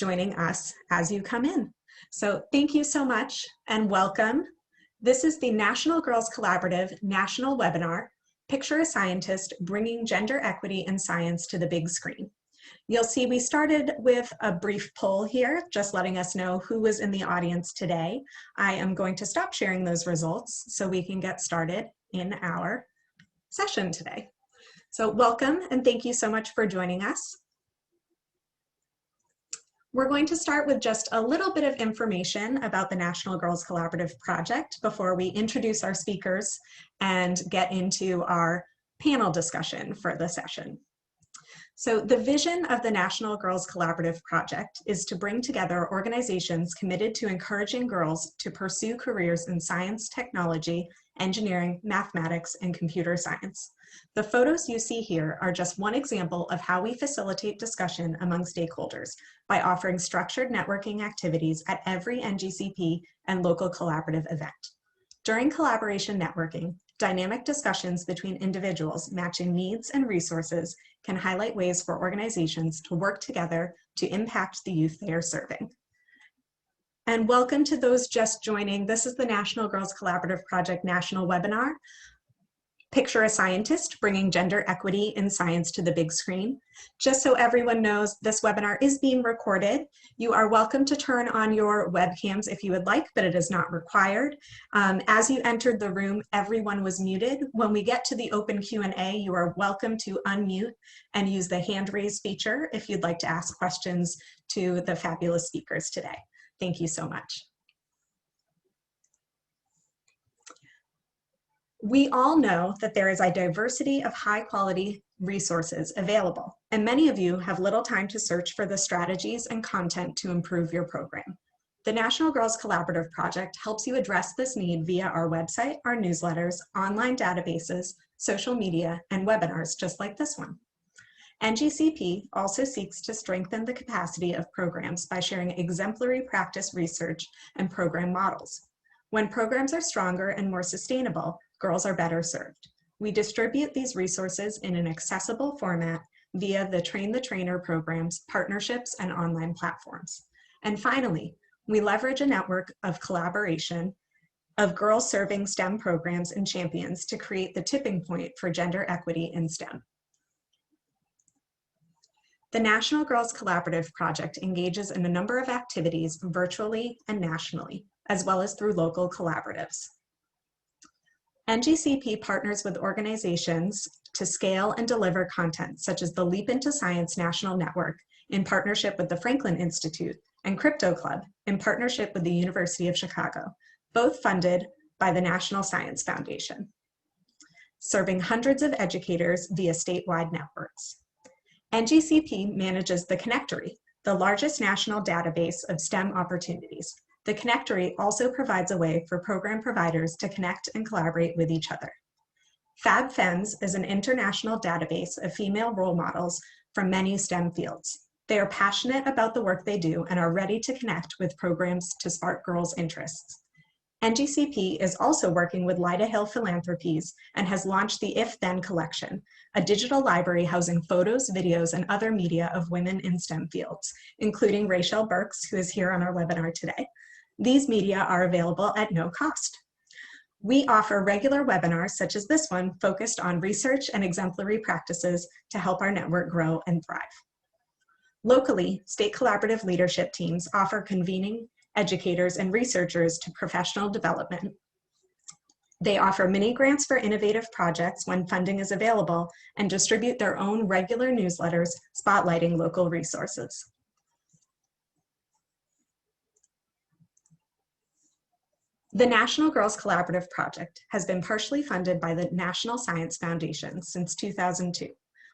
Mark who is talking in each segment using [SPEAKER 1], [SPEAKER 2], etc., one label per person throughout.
[SPEAKER 1] joining us as you come in. So thank you so much and welcome. This is the National Girls Collaborative National Webinar, Picture a Scientist, Bringing Gender Equity in Science to the Big Screen. You'll see we started with a brief poll here, just letting us know who was in the audience today. I am going to stop sharing those results so we can get started in our session today. So welcome and thank you so much for joining us. We're going to start with just a little bit of information about the National Girls Collaborative Project before we introduce our speakers and get into our panel discussion for the session. So the vision of the National Girls Collaborative Project is to bring together organizations committed to encouraging girls to pursue careers in science, technology, engineering, mathematics, and computer science. The photos you see here are just one example of how we facilitate discussion among stakeholders by offering structured networking activities at every NGCP and local collaborative event. During collaboration networking, dynamic discussions between individuals matching needs and resources can highlight ways for organizations to work together to impact the youth they are serving. And welcome to those just joining. This is the National Girls Collaborative Project National Webinar, Picture a Scientist, Bringing Gender Equity in Science to the Big Screen. Just so everyone knows, this webinar is being recorded. You are welcome to turn on your webcams if you would like, but it is not required. As you entered the room, everyone was muted. When we get to the open Q&A, you are welcome to unmute and use the hand raise feature if you'd like to ask questions to the fabulous speakers today. Thank you so much. We all know that there is a diversity of high quality resources available, and many of you have little time to search for the strategies and content to improve your program. The National Girls Collaborative Project helps you address this need via our website, our newsletters, online databases, social media, and webinars just like this one. NGCP also seeks to strengthen the capacity of programs by sharing exemplary practice research and program models. When programs are stronger and more sustainable, girls are better served. We distribute these resources in an accessible format via the Train the Trainer programs, partnerships, and online platforms. And finally, we leverage a network of collaboration of girls serving STEM programs and champions to create the tipping point for gender equity in STEM. The National Girls Collaborative Project engages in a number of activities virtually and nationally, as well as through local collaboratives. NGCP partners with organizations to scale and deliver content such as the Leap into Science National Network in partnership with the Franklin Institute and Crypto Club in partnership with the University of Chicago, both funded by the National Science Foundation, serving hundreds of educators via statewide networks. NGCP manages the Connectory, the largest national database of STEM opportunities. The Connectory also provides a way for program providers to connect and collaborate with each other. FabFems is an international database of female role models from many STEM fields. They are passionate about the work they do and are ready to connect with programs to spark girls' interests. NGCP is also working with Lyda Hill Philanthropies and has launched the If Then collection, a digital library housing photos, videos, and other media of women in STEM fields, including Rachel Burks, who is here on our webinar today. These media are available at no cost. We offer regular webinars such as this one focused on research and exemplary practices to help our network grow and thrive. Locally, state collaborative leadership teams offer convening educators and researchers to professional development. They offer mini grants for innovative projects when funding is available and distribute their own regular newsletters spotlighting local resources. The National Girls Collaborative Project has been partially funded by the National Science Foundation since 2002.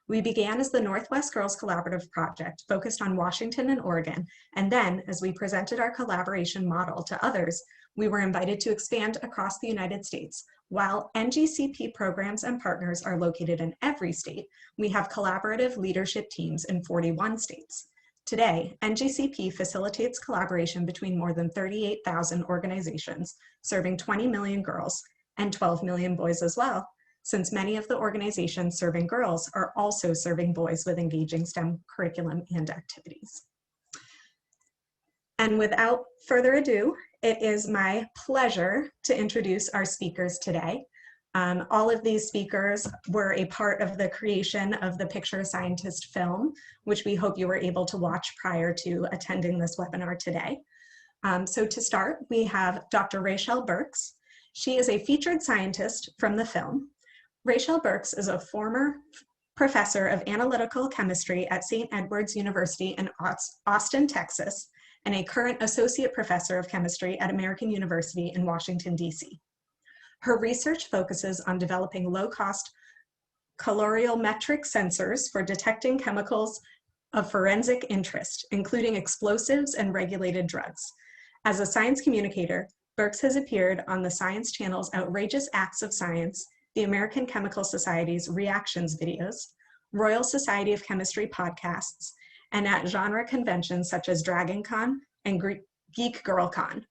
[SPEAKER 1] We began as the Northwest Girls Collaborative Project focused on Washington and Oregon, and then as we presented our collaboration model to others, we were invited to expand across the United States. While NGCP programs and partners are located in every state, we have collaborative leadership teams in 41 states. Today, NGCP facilitates collaboration between more than 38,000 organizations, serving 20 million girls and 12 million boys as well, since many of the organizations serving girls are also serving boys with engaging STEM curriculum and activities. And without further ado, it is my pleasure to introduce our speakers today. All of these speakers were a part of the creation of the Picture a Scientist film, which we hope you were able to watch prior to attending this webinar today. So to start, we have Dr. Rachel Burks. She is a featured scientist from the film. Rachel Burks is a former professor of analytical chemistry at St. Edward's University in Austin, Texas, and a current associate professor of chemistry at American University in Washington, D.C. Her research focuses on developing low-cost colorimetric sensors for detecting chemicals of forensic interest, including explosives and regulated drugs. As a science communicator, Burks has appeared on the Science Channel's Outrageous Acts of Science, the American Chemical Society's Reactions videos, Royal Society of Chemistry podcasts, and at genre conventions such as DragonCon and Geek GirlCon.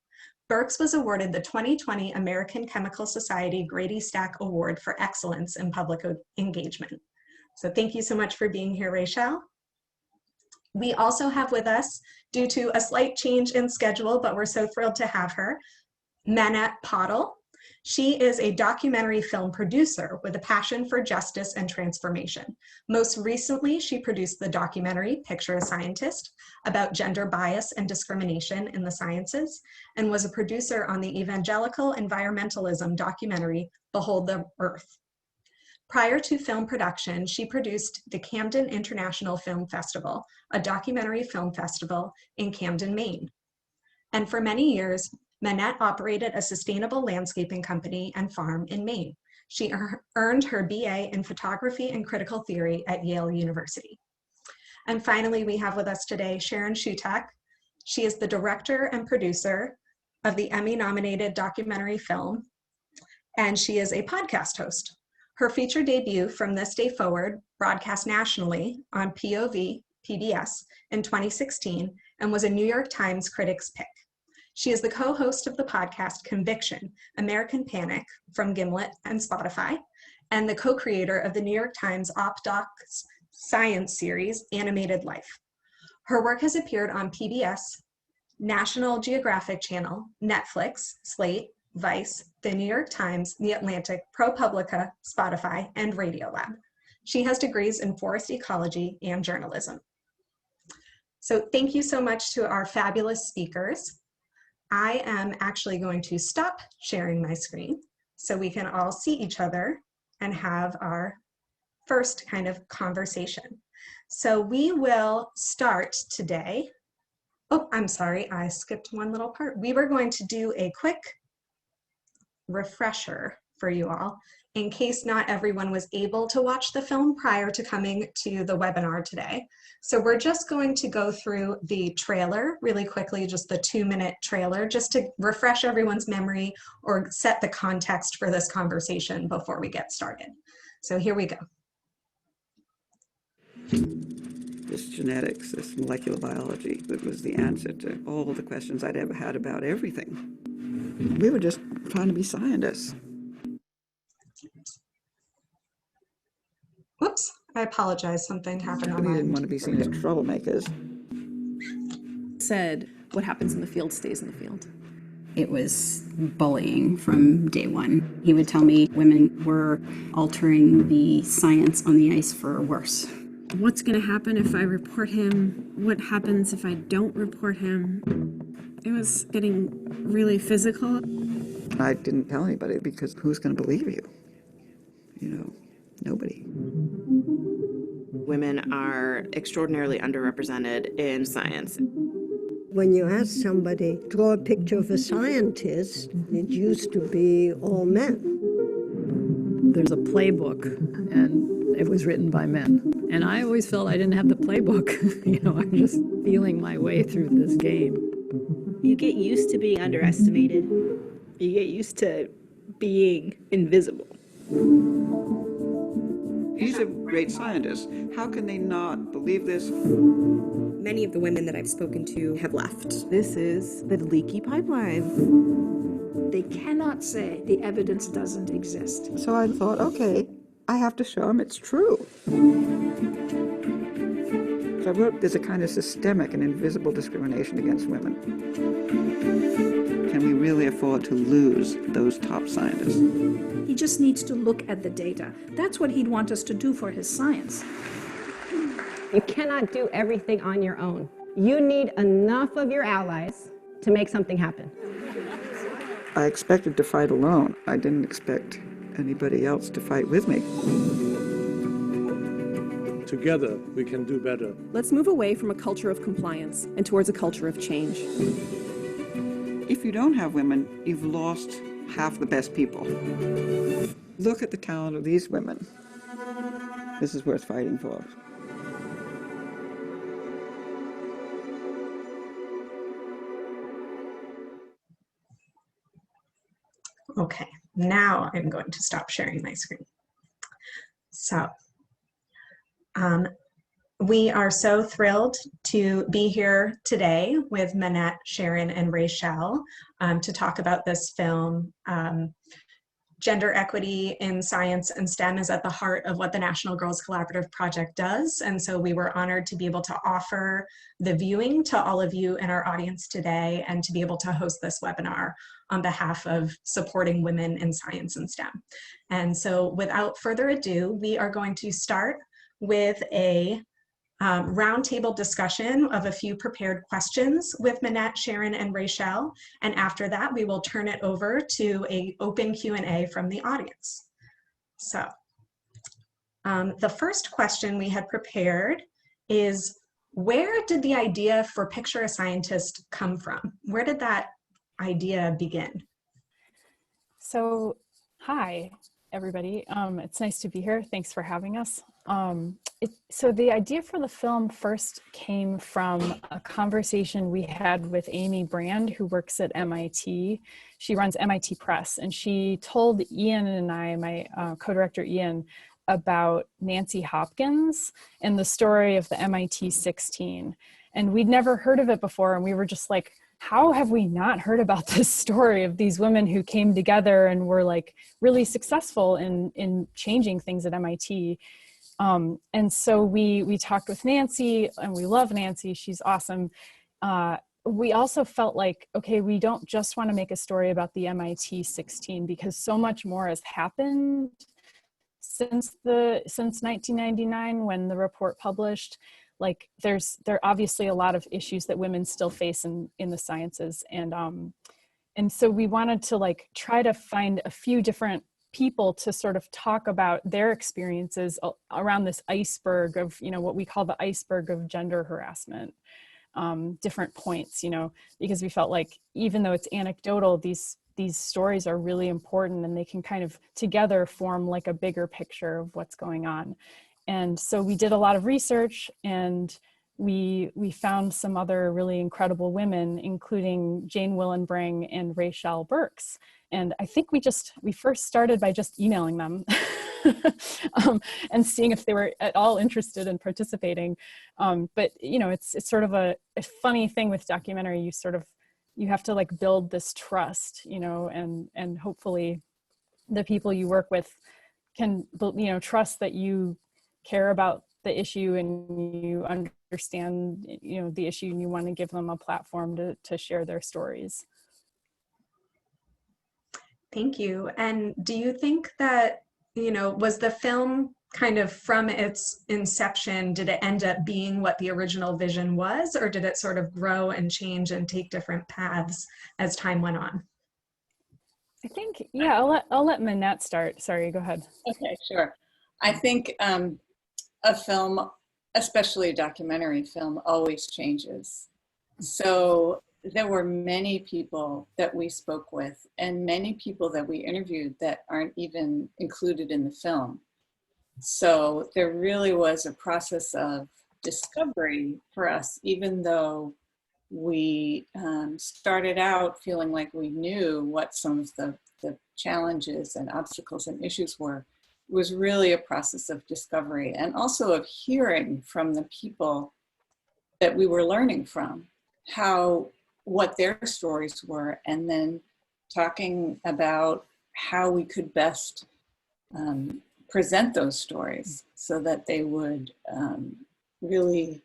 [SPEAKER 1] Burks was awarded the 2020 American Chemical Society Grady Stack Award for Excellence in Public Engagement. So thank you so much for being here, Rachel. We also have with us, due to a slight change in schedule, but we're so thrilled to have her, Manette Pottle. She is a documentary film producer with a passion for justice and transformation. Most recently, she produced the documentary Picture a Scientist about gender bias and discrimination in the sciences, and was a producer on the evangelical environmentalism documentary Behold the Earth. Prior to film production, she produced the Camden International Film Festival, a documentary film festival in Camden, Maine. And for many years, Manette operated a sustainable landscaping company and farm in Maine. She earned her BA in photography and critical theory at Yale University. And finally, we have with us today Sharon Shutak. She is the director and producer of the Emmy-nominated documentary film, and she is a podcast host. Her feature debut, From This Day Forward, broadcast nationally on POV PBS in 2016 and was a New York Times Critics' Pick. She is the co-host of the podcast Conviction, American Panic from Gimlet and Spotify, and the co-creator of the New York Times OpDoc's science series, Animated Life. Her work has appeared on PBS, National Geographic Channel, Netflix, Slate, Vice, the New York Times, The Atlantic, ProPublica, Spotify, and Radiolab. She has degrees in forest ecology and journalism. So thank you so much to our fabulous speakers. I am actually going to stop sharing my screen so we can all see each other and have our first kind of conversation. So we will start today. Oh, I'm sorry, I skipped one little part. We were going to do a quick refresher for you all in case not everyone was able to watch the film prior to coming to the webinar today. So we're just going to go through the trailer really quickly, just the 2-minute trailer, just to refresh everyone's memory or set the context for this conversation before we get started. So here we go.
[SPEAKER 2] This genetics, this molecular biology, that was the answer to all the questions I'd ever had about everything. We were just trying to be scientists.
[SPEAKER 1] Whoops, I apologize, something happened on
[SPEAKER 2] We
[SPEAKER 1] my
[SPEAKER 2] didn't
[SPEAKER 1] end.
[SPEAKER 2] want to be seen as troublemakers.
[SPEAKER 3] Said, what happens in the field stays in the field.
[SPEAKER 4] It was bullying from day one. He would tell me women were altering the science on the ice for worse.
[SPEAKER 5] What's going to happen if I report him? What happens if I don't report him? It was getting really physical.
[SPEAKER 2] I didn't tell anybody because who's going to believe you? You know, nobody.
[SPEAKER 6] Women are extraordinarily underrepresented in science.
[SPEAKER 7] When you ask somebody, draw a picture of a scientist, it used to be all men.
[SPEAKER 8] There's a playbook, and it was written by men. And I always felt I didn't have the playbook. I'm just feeling my way through this game.
[SPEAKER 9] You get used to being underestimated. You get used to being invisible.
[SPEAKER 2] He's a great scientist. How can they not believe this?
[SPEAKER 10] Many of the women that I've spoken to have left.
[SPEAKER 3] This is the leaky pipeline.
[SPEAKER 11] They cannot say the evidence doesn't exist.
[SPEAKER 2] So I thought, okay, I have to show him it's true. So I wrote, there's a kind of systemic and invisible discrimination against women. Can we really afford to lose those top scientists?
[SPEAKER 11] He just needs to look at the data. That's what he'd want us to do for his science.
[SPEAKER 12] You cannot do everything on your own. You need enough of your allies to make something happen.
[SPEAKER 2] I expected to fight alone. I didn't expect anybody else to fight with me.
[SPEAKER 13] Together, we can do better.
[SPEAKER 3] Let's move away from a culture of compliance and towards a culture of change.
[SPEAKER 2] If you don't have women, you've lost half the best people. Look at the talent of these women. This is worth fighting for.
[SPEAKER 1] Okay, now I'm going to stop sharing my screen. So, we are so thrilled to be here today with Manette, Sharon, and Rachel to talk about this film. Gender equity in science and STEM is at the heart of what the National Girls Collaborative Project does, and so we were honored to be able to offer the viewing to all of you in our audience today and to be able to host this webinar on behalf of supporting women in science and STEM. And so without further ado, we are going to start with a roundtable discussion of a few prepared questions with Manette, Sharon, and Rachel. And after that, we will turn it over to an open Q&A from the audience. So the first question we had prepared is, where did the idea for Picture a Scientist come from? Where did that idea begin?
[SPEAKER 14] So, hi, everybody. It's nice to be here. Thanks for having us. So the idea for the film first came from a conversation we had with Amy Brand, who works at MIT. She runs MIT Press, and she told Ian and I, my co-director Ian, about Nancy Hopkins and the story of the MIT 16. And we'd never heard of it before, and we were just like, how have we not heard about this story of these women who came together and were like really successful in changing things at MIT? And so we talked with Nancy, and we love Nancy. She's awesome. We also felt like, okay, we don't just want to make a story about the MIT 16 because so much more has happened since 1999 when the report published. Like there are obviously a lot of issues that women still face in the sciences. And so we wanted to like try to find a few different people to sort of talk about their experiences around this iceberg of, you know, what we call the iceberg of gender harassment, different points, you know, because we felt like even though it's anecdotal, these stories are really important and they can kind of together form like a bigger picture of what's going on. And so we did a lot of research, and we found some other really incredible women, including Jane Willenbring and Rachel Burks. And I think we first started by just emailing them and seeing if they were at all interested in participating. But you know, it's sort of a funny thing with documentary. You have to like build this trust, you know, and hopefully the people you work with can, you know, trust that you care about the issue and you understand, you know, the issue, and you want to give them a platform to share their stories.
[SPEAKER 1] Thank you. And do you think that, you know, was the film kind of from its inception, did it end up being what the original vision was, or did it sort of grow and change and take different paths as time went on?
[SPEAKER 14] I think, yeah, I'll let Manette start. Sorry, go ahead.
[SPEAKER 15] Okay, sure. I think a film, especially a documentary film, always changes. So there were many people that we spoke with and many people that we interviewed that aren't even included in the film. So there really was a process of discovery for us, even though we started out feeling like we knew what some of the challenges and obstacles and issues were. It was really a process of discovery and also of hearing from the people that we were learning from, what their stories were, and then talking about how we could best present those stories so that they would really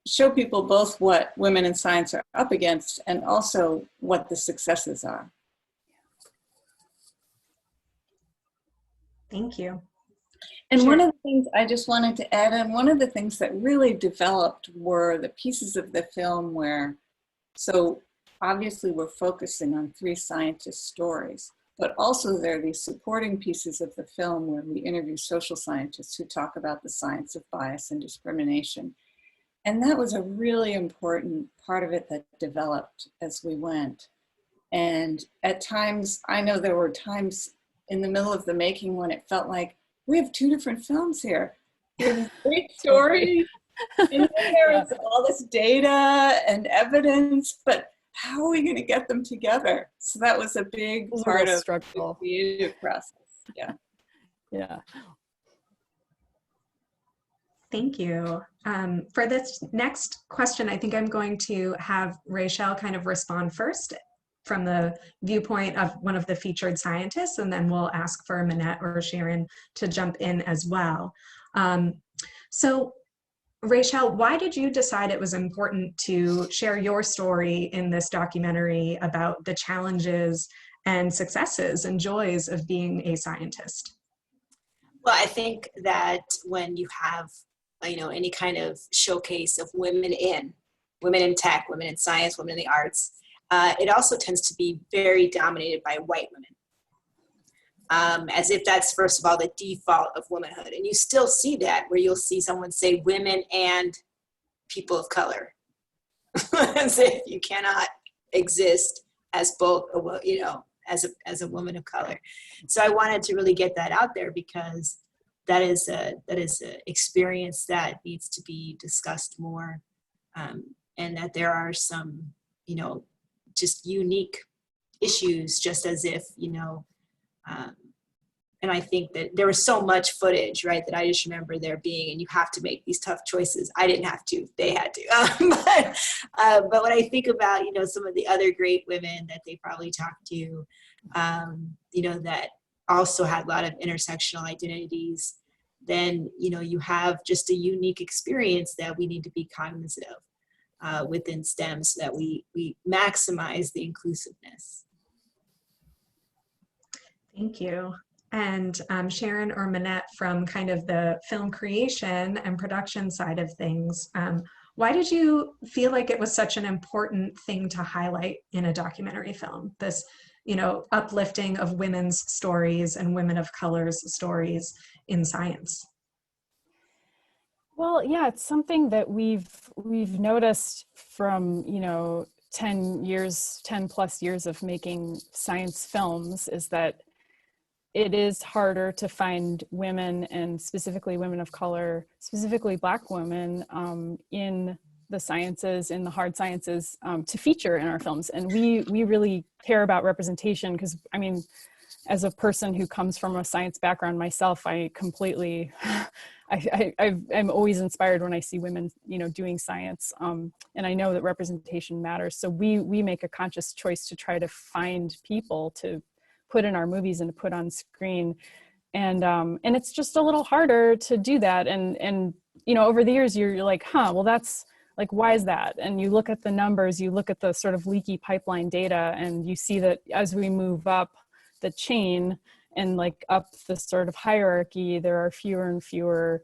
[SPEAKER 15] show people both what women in science are up against and also what the successes are.
[SPEAKER 1] Thank you.
[SPEAKER 15] And one of the things I just wanted to add in, one of the things that really developed were the pieces of the film where, so obviously we're focusing on 3 scientist stories, but also there are these supporting pieces of the film where we interview social scientists who talk about the science of bias and discrimination. And that was a really important part of it that developed as we went. And at times, I know there were times in the middle of the making when it felt like, we have 2 different films here. There's a great story, and then there's all this data and evidence, but how are we going to get them together? So that was a big part of the creative process. Yeah.
[SPEAKER 14] Yeah.
[SPEAKER 1] Thank you. For this next question, I think I'm going to have Rachel kind of respond first from the viewpoint of one of the featured scientists, and then we'll ask for Minette or Sharon to jump in as well. So Rachel, why did you decide it was important to share your story in this documentary about the challenges and successes and joys of being a scientist?
[SPEAKER 16] Well, I think that when you have, any kind of showcase of women in tech, women in science, women in the arts, it also tends to be very dominated by white women. As if that's, first of all, the default of womanhood. And you still see that, where you'll see someone say women and people of color. As if you cannot exist as both, as a woman of color. So I wanted to really get that out there, because that is an experience that needs to be discussed more, and that there are some, just unique issues, just as if, and I think that there was so much footage, right, that I just remember there being, and you have to make these tough choices. I didn't have to, they had to. But when I think about, some of the other great women that they probably talked to, that also had a lot of intersectional identities, then, you have just a unique experience that we need to be cognizant of within STEM, so that we maximize the inclusiveness.
[SPEAKER 1] Thank you. And Sharon or Minette, from kind of the film creation and production side of things, why did you feel like it was such an important thing to highlight in a documentary film? This, uplifting of women's stories and women of color's stories in science.
[SPEAKER 14] Well, yeah, it's something that we've noticed from, 10 plus years of making science films, is that it is harder to find women, and specifically women of color, specifically Black women, in the sciences, in the hard sciences, to feature in our films. And we really care about representation, because, as a person who comes from a science background myself, I completely, I'm always inspired when I see women, doing science. And I know that representation matters. So we make a conscious choice to try to find people to put in our movies and to put on screen. And it's just a little harder to do that. And over the years, you're like, well, that's like, why is that? And you look at the numbers, you look at the sort of leaky pipeline data, and you see that as we move up the chain and like up the sort of hierarchy, there are fewer and fewer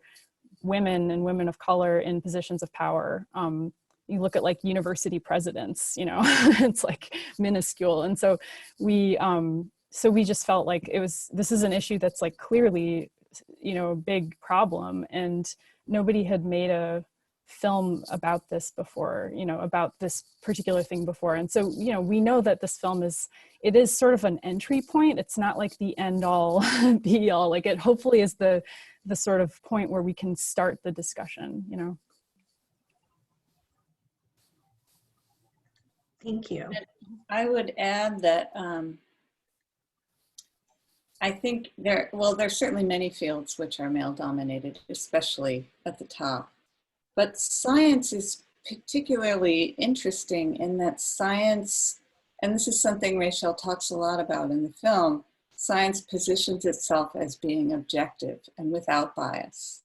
[SPEAKER 14] women and women of color in positions of power. You look at like university presidents, it's like minuscule. And so we just felt like this is an issue that's like clearly, a big problem, and nobody had made a film about this before, about this particular thing before. And so, we know that this film is sort of an entry point. It's not like the end all be all, like it hopefully is the sort of point where we can start the discussion,
[SPEAKER 1] Thank you.
[SPEAKER 15] I would add that I think there's certainly many fields which are male dominated, especially at the top. But science is particularly interesting in that science, and this is something Rachel talks a lot about in the film, science positions itself as being objective and without bias.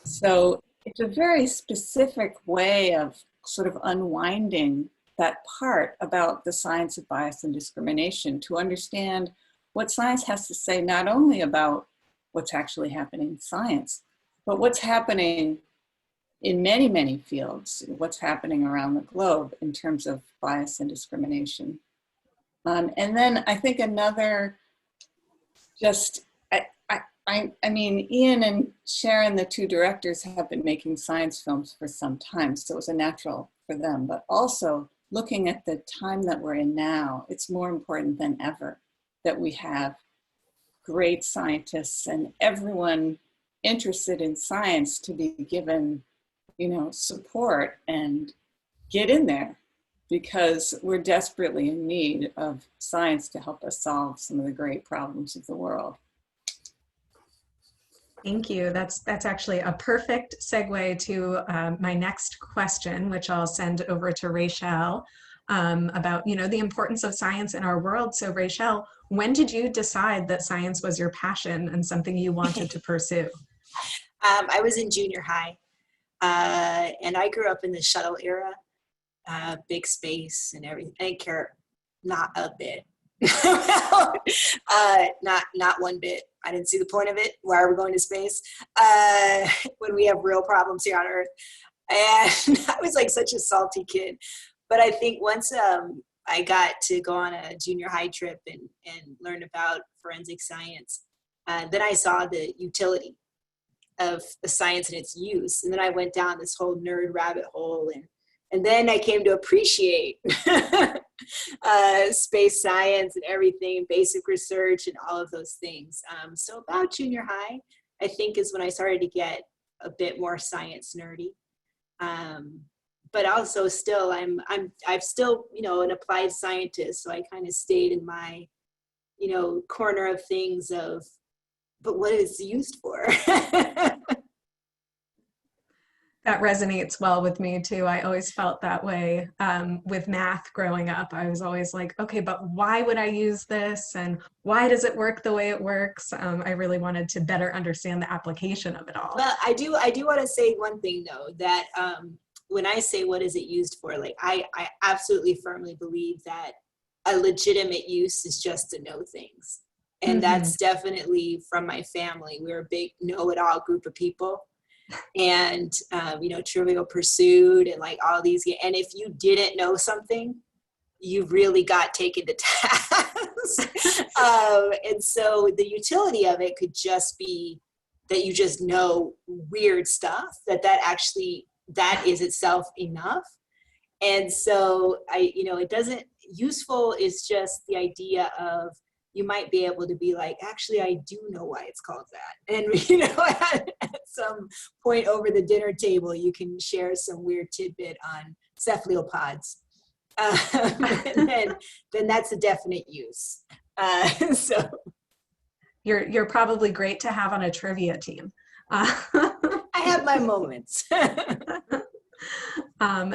[SPEAKER 15] So it's a very specific way of sort of unwinding that part about the science of bias and discrimination to understand what science has to say, not only about what's actually happening in science, but what's happening in many, many fields, what's happening around the globe in terms of bias and discrimination. And then I think another, I mean, Ian and Sharon, the two directors, have been making science films for some time, so it was a natural for them, but also looking at the time that we're in now, it's more important than ever that we have great scientists and everyone interested in science to be given, you know, support and get in there, because we're desperately in need of science to help us solve some of the great problems of the world.
[SPEAKER 1] Thank you. That's actually a perfect segue to my next question, which I'll send over to Rachel, about, you know, the importance of science in our world. So Rachel, when did you decide that science was your passion and something you wanted to pursue?
[SPEAKER 16] I was in junior high, and I grew up in the shuttle era, big space and everything. I didn't care, not a bit. Not one bit. I didn't see the point of it. Why are we going to space when we have real problems here on Earth? And I was like such a salty kid. But I think once I got to go on a junior high trip and learn about forensic science, then I saw the utility of the science and its use. And then I went down this whole nerd rabbit hole, and then I came to appreciate space science and everything, basic research and all of those things. So about junior high, I think, is when I started to get a bit more science nerdy. But also still, I'm still, you know, an applied scientist. So I kind of stayed in my, you know, corner of things of, but what is it used for?
[SPEAKER 1] That resonates well with me too. I always felt that way with math growing up. I was always like, okay, but why would I use this? And why does it work the way it works? I really wanted to better understand the application of it all.
[SPEAKER 16] Well, I do want to say one thing though, that when I say what is it used for, like I absolutely firmly believe that a legitimate use is just to know things. And that's definitely from my family. We're a big know-it-all group of people. And you know, Trivial Pursuit and like all these, and if you didn't know something, you really got taken to task. And so the utility of it could just be that you just know weird stuff, that actually, that is itself enough. And so you know, it doesn't, useful is just the idea of, you might be able to be like, actually, I do know why it's called that. And, you know, at some point over the dinner table, you can share some weird tidbit on cephalopods. And then that's a definite use. So
[SPEAKER 1] You're probably great to have on a trivia team.
[SPEAKER 16] I have my moments.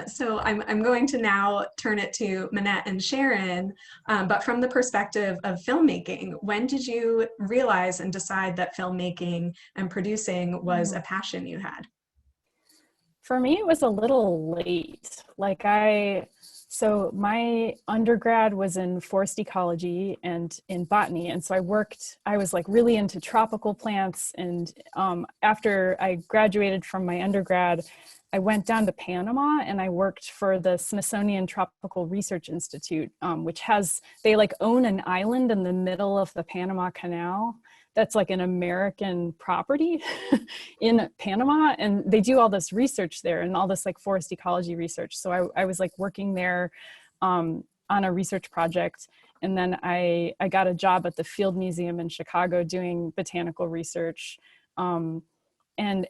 [SPEAKER 1] So I'm going to now turn it to Manette and Sharon, but from the perspective of filmmaking, when did you realize and decide that filmmaking and producing was a passion you had?
[SPEAKER 14] For me, it was a little late. Like so my undergrad was in forest ecology and in botany. And so I was like really into tropical plants. And after I graduated from my undergrad, I went down to Panama and I worked for the Smithsonian Tropical Research Institute, which they like own an island in the middle of the Panama Canal. That's like an American property in Panama. And they do all this research there and all this like forest ecology research. So I was like working there on a research project. And then I got a job at the Field Museum in Chicago doing botanical research. And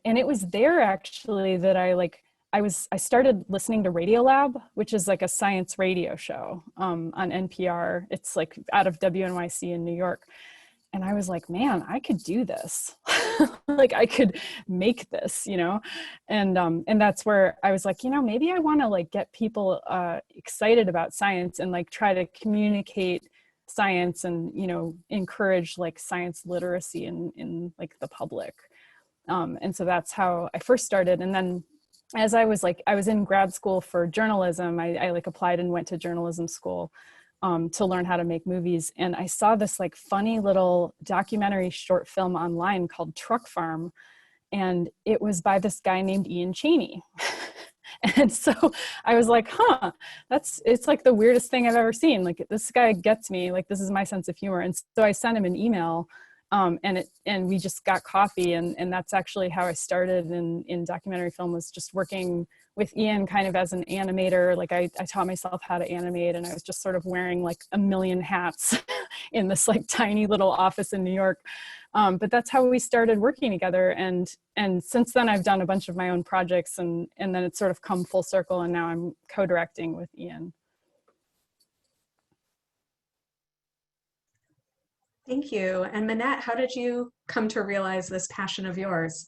[SPEAKER 14] it was there actually that I started listening to Radiolab, which is like a science radio show on NPR. It's like out of WNYC in New York. And I was like, man, I could do this. Like I could make this, you know? And that's where I was like, you know, maybe I want to like get people excited about science and like try to communicate science and, you know, encourage like science literacy in like the public. And so that's how I first started. And then as I was in grad school for journalism, I like applied and went to journalism school to learn how to make movies. And I saw this like funny little documentary short film online called Truck Farm. And it was by this guy named Ian Chaney. And so I was like, it's like the weirdest thing I've ever seen. Like, this guy gets me, like, this is my sense of humor. And so I sent him an email, and we just got coffee. And that's actually how I started in documentary film, was just working with Ian kind of as an animator. Like I taught myself how to animate, and I was just sort of wearing like a million hats in this like tiny little office in New York. But that's how we started working together. And since then I've done a bunch of my own projects, and then it's sort of come full circle, and now I'm co-directing with Ian.
[SPEAKER 1] Thank you. And Manette, how did you come to realize this passion of yours?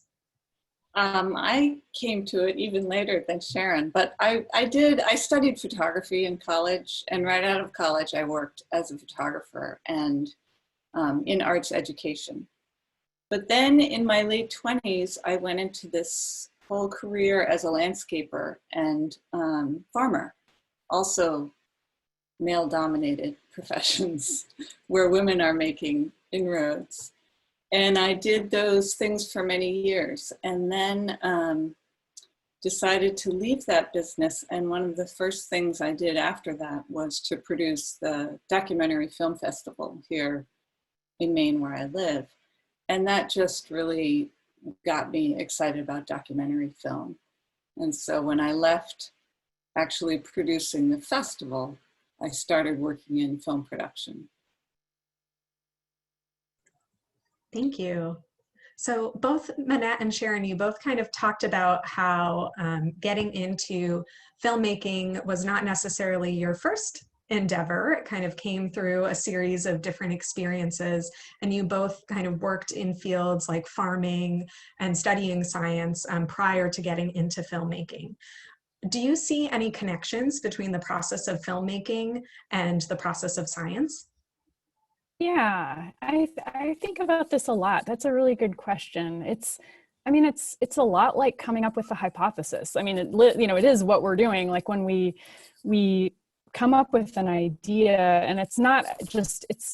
[SPEAKER 15] I came to it even later than Sharon, but I studied photography in college, and right out of college I worked as a photographer and in arts education. But then in my late 20s, I went into this whole career as a landscaper and farmer, also male-dominated professions where women are making inroads. And I did those things for many years, and then decided to leave that business. And one of the first things I did after that was to produce the Documentary Film Festival here in Maine, where I live. And that just really got me excited about documentary film. And so when I left actually producing the festival, I started working in film production.
[SPEAKER 1] Thank you. So both Manette and Sharon, you both kind of talked about how getting into filmmaking was not necessarily your first endeavor. It kind of came through a series of different experiences, and you both kind of worked in fields like farming and studying science prior to getting into filmmaking. Do you see any connections between the process of filmmaking and the process of science?
[SPEAKER 14] Yeah, I think about this a lot. That's a really good question. It's a lot like coming up with a hypothesis. I mean, it is what we're doing. Like when we come up with an idea, and it's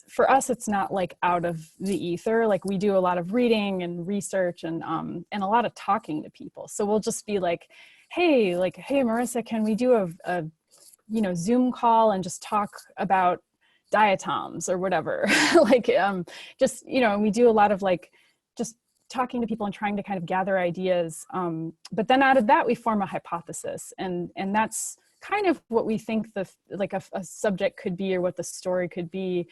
[SPEAKER 14] for us, it's not like out of the ether. Like we do a lot of reading and research and a lot of talking to people. So we'll just be like, hey Marissa, can we do a Zoom call and just talk about diatoms or whatever? We do a lot of like just talking to people and trying to kind of gather ideas. But then out of that, we form a hypothesis, and that's kind of what we think a subject could be, or what the story could be.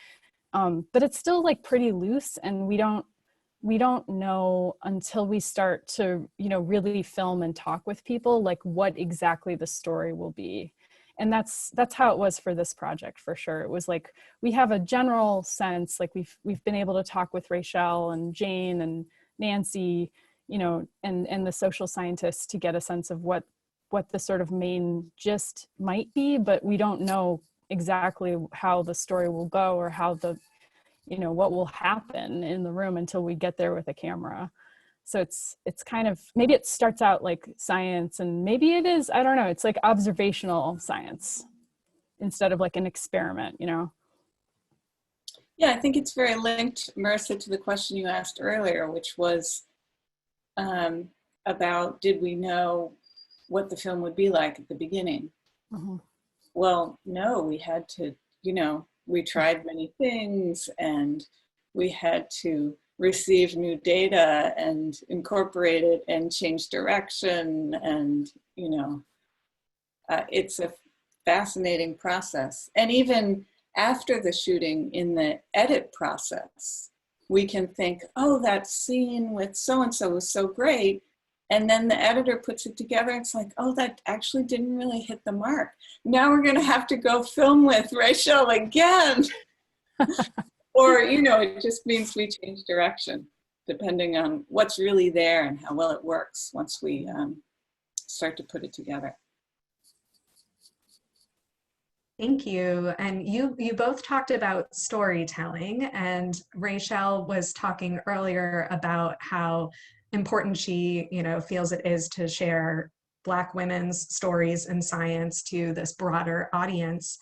[SPEAKER 14] But it's still like pretty loose, and we don't know until we start to, really film and talk with people, like what exactly the story will be. And that's how it was for this project, for sure. It was like, we have a general sense, like we've been able to talk with Rachel and Jane and Nancy, and the social scientists to get a sense of what the sort of main gist might be, but we don't know exactly how the story will go, or how what will happen in the room until we get there with a camera. So it's kind of, maybe it starts out like science, and maybe it is, I don't know, it's like observational science instead of like an experiment, Yeah,
[SPEAKER 15] I think it's very linked, Marissa, to the question you asked earlier, which was about, did we know what the film would be like at the beginning?
[SPEAKER 14] Mm-hmm.
[SPEAKER 15] Well, no, we had to, we tried many things, and we had to receive new data and incorporate it and change direction. And, it's a fascinating process. And even after the shooting, in the edit process, we can think, oh, that scene with so-and-so was so great. And then the editor puts it together. It's like, oh, that actually didn't really hit the mark. Now we're going to have to go film with Rachel again. Or, it just means we change direction, depending on what's really there and how well it works once we start to put it together.
[SPEAKER 1] Thank you. And you both talked about storytelling, and Rachel was talking earlier about how important she, feels it is to share Black women's stories in science to this broader audience.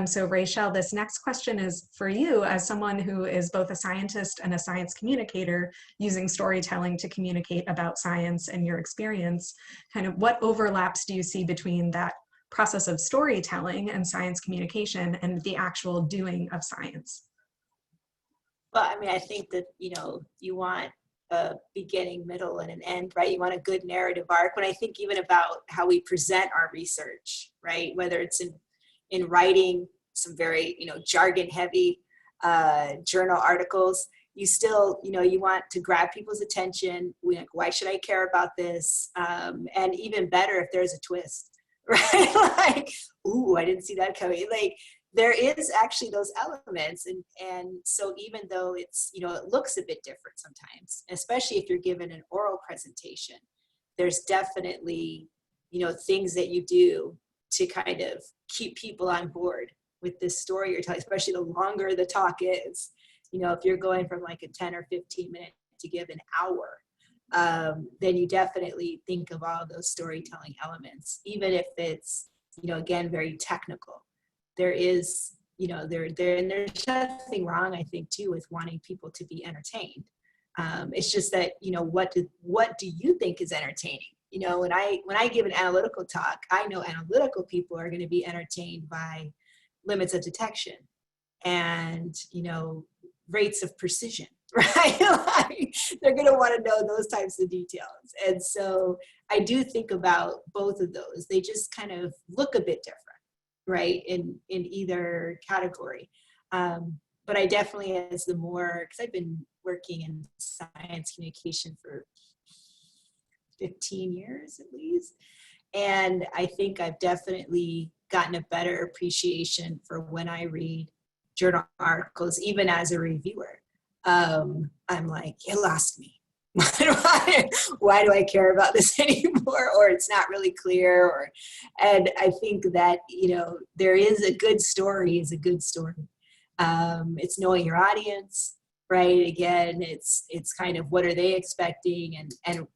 [SPEAKER 1] So Rachel, this next question is for you as someone who is both a scientist and a science communicator using storytelling to communicate about science and your experience. Kind of what overlaps do you see between that process of storytelling and science communication and the actual doing of science?
[SPEAKER 16] Well, I mean, I think that, you want a beginning, middle, and an end, right? You want a good narrative arc. When I think even about how we present our research, right? Whether it's in writing some very, jargon heavy journal articles, you still, you want to grab people's attention. Like, why should I care about this? And even better if there's a twist, right? Like, ooh, I didn't see that coming. Like, there is actually those elements. And so even though it's, it looks a bit different sometimes, especially if you're given an oral presentation, there's definitely, things that you do to kind of keep people on board with this story you're telling, especially the longer the talk is. If you're going from like a 10 or 15 minute to give an hour, then you definitely think of all those storytelling elements, even if it's, again, very technical. There is, and there's nothing wrong, I think, too, with wanting people to be entertained. It's just that, what do you think is entertaining? When I give an analytical talk, I know analytical people are going to be entertained by limits of detection and, rates of precision, right? Like, they're going to want to know those types of details. And so I do think about both of those. They just kind of look a bit different, right, in either category. But I definitely, as the more, because I've been working in science communication for 15 years at least, and I think I've definitely gotten a better appreciation for when I read journal articles, even as a reviewer. I'm like, you lost me. Why do I care about this anymore? Or it's not really clear. And I think that, there is a good story is a good story. It's knowing your audience, right? Again, it's kind of what are they expecting? And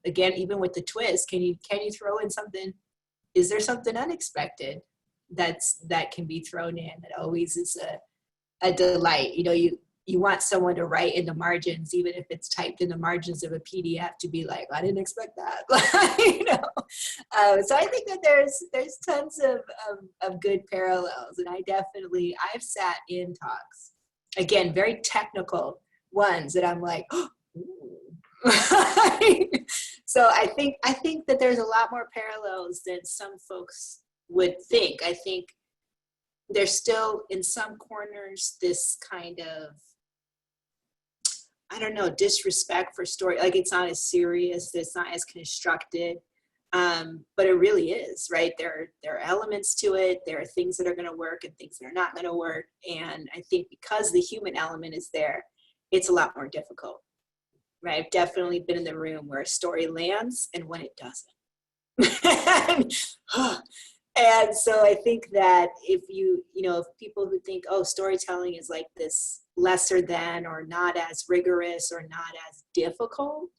[SPEAKER 16] again, even with the twist, can you throw in something? Is there something unexpected that can be thrown in? That always is a delight. You want someone to write in the margins, even if it's typed in the margins of a PDF, to be like, I didn't expect that. So I think that there's tons of good parallels. And I've sat in talks, again, very technical ones that I'm like, oh, so I think that there's a lot more parallels than some folks would think. I think there's still in some corners this kind of, disrespect for story. Like, it's not as serious, it's not as constructed, but it really is, right? There are elements to it. There are things that are going to work and things that are not going to work. And I think because the human element is there, it's a lot more difficult, right? I've definitely been in the room where a story lands and when it doesn't. And so I think that if if people who think, oh, storytelling is like this lesser than or not as rigorous or not as difficult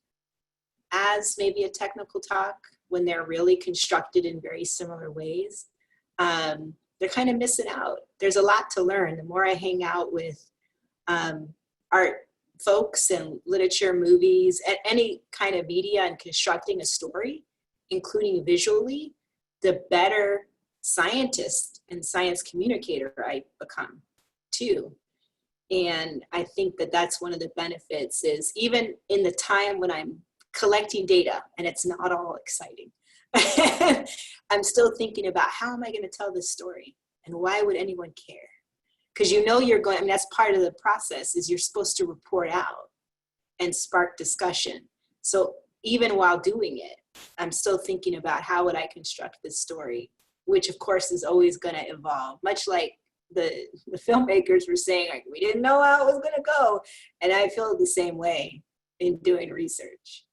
[SPEAKER 16] as maybe a technical talk, when they're really constructed in very similar ways, they're kind of missing out. There's a lot to learn. The more I hang out with art folks and literature, movies, and any kind of media and constructing a story, including visually, the better scientist and science communicator I become too. And I think that that's one of the benefits, is even in the time when I'm collecting data and it's not all exciting, I'm still thinking about how am I going to tell this story and why would anyone care? Because you're going, that's part of the process, is you're supposed to report out and spark discussion. So even while doing it, I'm still thinking about how would I construct this story, which of course is always going to evolve, much like the filmmakers were saying, like, we didn't know how it was going to go. And I feel the same way in doing research.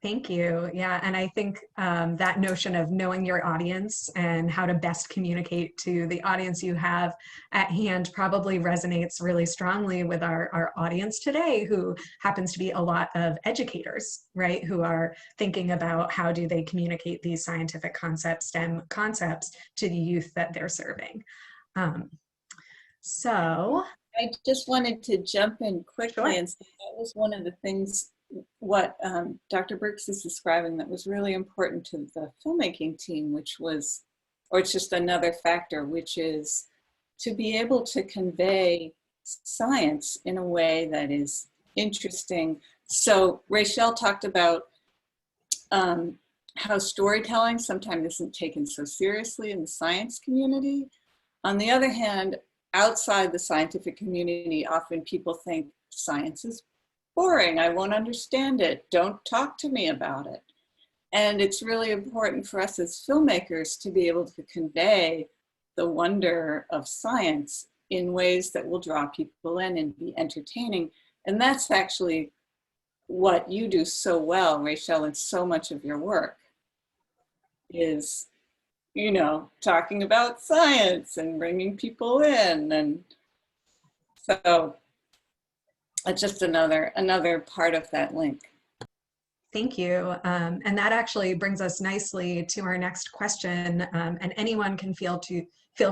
[SPEAKER 1] Thank you. Yeah, and I think that notion of knowing your audience and how to best communicate to the audience you have at hand probably resonates really strongly with our audience today, who happens to be a lot of educators, right? Who are thinking about how do they communicate these scientific concepts, STEM concepts, to the youth that they're serving. So
[SPEAKER 15] I just wanted to jump in quickly
[SPEAKER 1] Sure.
[SPEAKER 15] and say that was one of the things what Dr. Birx is describing that was really important to the filmmaking team, which was, or it's just another factor, which is to be able to convey science in a way that is interesting. So Rachel talked about how storytelling sometimes isn't taken so seriously in the science community. On the other hand, outside the scientific community, often people think science is boring, I won't understand it, don't talk to me about it. And it's really important for us as filmmakers to be able to convey the wonder of science in ways that will draw people in and be entertaining. And that's actually what you do so well, Rachel, in so much of your work is, you know, talking about science and bringing people in. And so it's just another part of that link.
[SPEAKER 1] Thank you. And that actually brings us nicely to our next question. And anyone can feel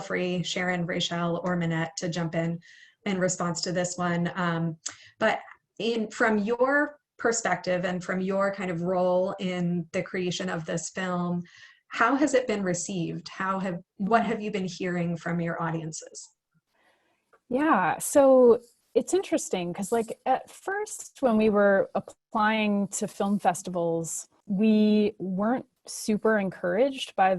[SPEAKER 1] free, Sharon, Rachel, or Minette, to jump in response to this one. But from your perspective and from your kind of role in the creation of this film, how has it been received? What have you been hearing from your audiences?
[SPEAKER 14] Yeah, so it's interesting because like at first when we were applying to film festivals, we weren't super encouraged by